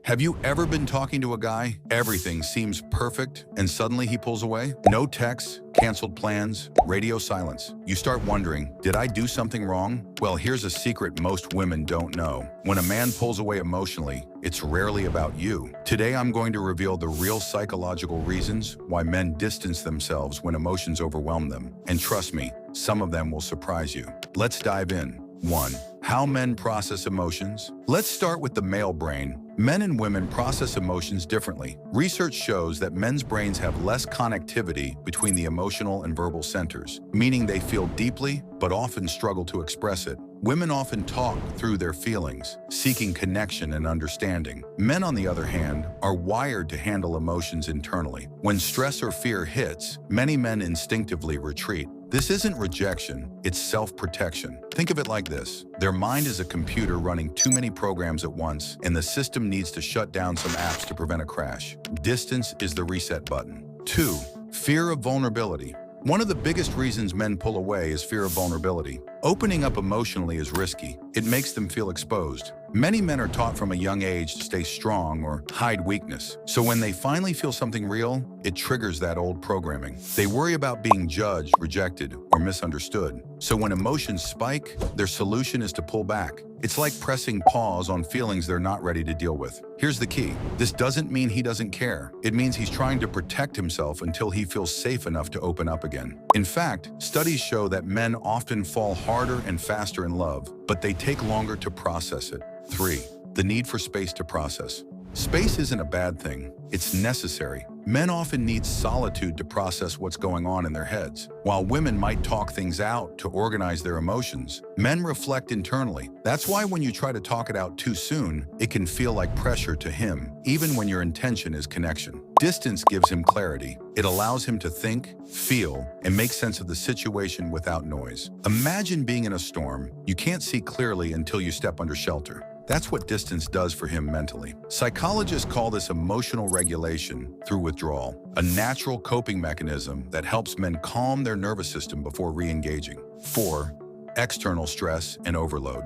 Have you ever been talking to a guy? Everything seems perfect, and suddenly he pulls away? No texts, canceled plans, radio silence. You start wondering, did I do something wrong? Well, here's a secret most women don't know. When a man pulls away emotionally, it's rarely about you. Today, I'm going to reveal the real psychological reasons why men distance themselves when emotions overwhelm them. And trust me, some of them will surprise you. Let's dive in. 1. How men process emotions. Let's start with the male brain. Men and women process emotions differently. Research shows that men's brains have less connectivity between the emotional and verbal centers, meaning they feel deeply but often struggle to express it. Women often talk through their feelings, seeking connection and understanding. Men, on the other hand, are wired to handle emotions internally. When stress or fear hits, many men instinctively retreat. This isn't rejection, it's self-protection. Think of it like this. Their mind is a computer running too many programs at once, and the system needs to shut down some apps to prevent a crash. Distance is the reset button. 2. Fear of vulnerability. One of the biggest reasons men pull away is fear of vulnerability. Opening up emotionally is risky. It makes them feel exposed. Many men are taught from a young age to stay strong or hide weakness. So when they finally feel something real, it triggers that old programming. They worry about being judged, rejected, or misunderstood. So when emotions spike, their solution is to pull back. It's like pressing pause on feelings they're not ready to deal with. Here's the key. This doesn't mean he doesn't care. It means he's trying to protect himself until he feels safe enough to open up again. In fact, studies show that men often fall harder and faster in love, but they take longer to process it. 3. The need for space to process. Space isn't a bad thing. It's necessary. Men often need solitude to process what's going on in their heads. While women might talk things out to organize their emotions, men reflect internally. That's why when you try to talk it out too soon, it can feel like pressure to him, even when your intention is connection. Distance gives him clarity. It allows him to think, feel, and make sense of the situation without noise. Imagine being in a storm. You can't see clearly until you step under shelter. That's what distance does for him mentally. Psychologists call this emotional regulation through withdrawal, a natural coping mechanism that helps men calm their nervous system before re-engaging. 4. External stress and overload.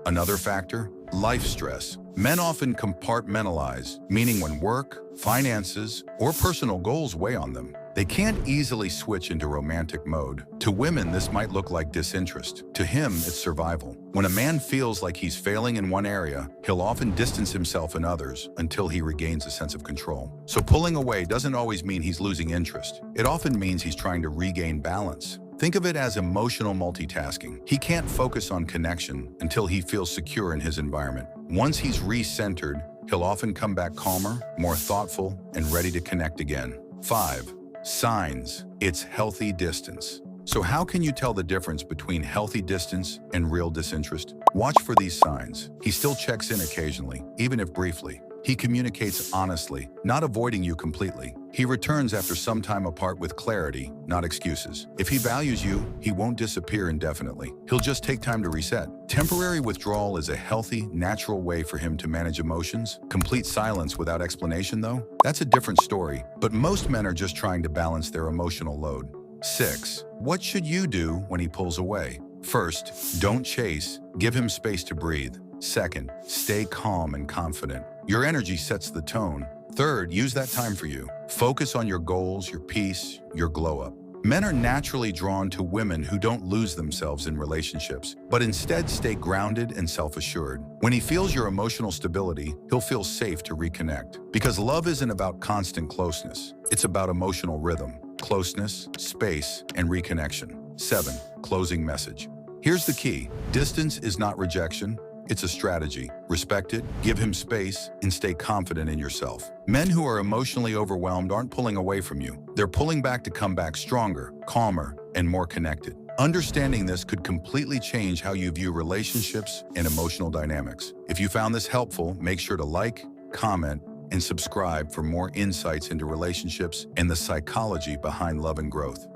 Another factor, life stress. Men often compartmentalize, meaning when work, finances, or personal goals weigh on them, they can't easily switch into romantic mode. To women, this might look like disinterest. To him, it's survival. When a man feels like he's failing in one area, he'll often distance himself in others until he regains a sense of control. So pulling away doesn't always mean he's losing interest. It often means he's trying to regain balance. Think of it as emotional multitasking. He can't focus on connection until he feels secure in his environment. Once he's recentered, he'll often come back calmer, more thoughtful, and ready to connect again. 5. Signs. It's healthy distance. So how can you tell the difference between healthy distance and real disinterest? Watch for these signs. He still checks in occasionally, even if briefly. He communicates honestly, not avoiding you completely. He returns after some time apart with clarity, not excuses. If he values you, he won't disappear indefinitely. He'll just take time to reset. Temporary withdrawal is a healthy, natural way for him to manage emotions. Complete silence without explanation, though, that's a different story. But most men are just trying to balance their emotional load. 6. What should you do when he pulls away? First, don't chase. Give him space to breathe. Second, stay calm and confident. Your energy sets the tone. Third, use that time for you. Focus on your goals, your peace, your glow-up. Men are naturally drawn to women who don't lose themselves in relationships, but instead stay grounded and self-assured. When he feels your emotional stability, he'll feel safe to reconnect. Because love isn't about constant closeness. It's about emotional rhythm, closeness, space, and reconnection. 7. Closing message. Here's the key. Distance is not rejection. It's a strategy. Respect it, give him space, and stay confident in yourself. Men who are emotionally overwhelmed aren't pulling away from you. They're pulling back to come back stronger, calmer, and more connected. Understanding this could completely change how you view relationships and emotional dynamics. If you found this helpful, make sure to like, comment, and subscribe for more insights into relationships and the psychology behind love and growth.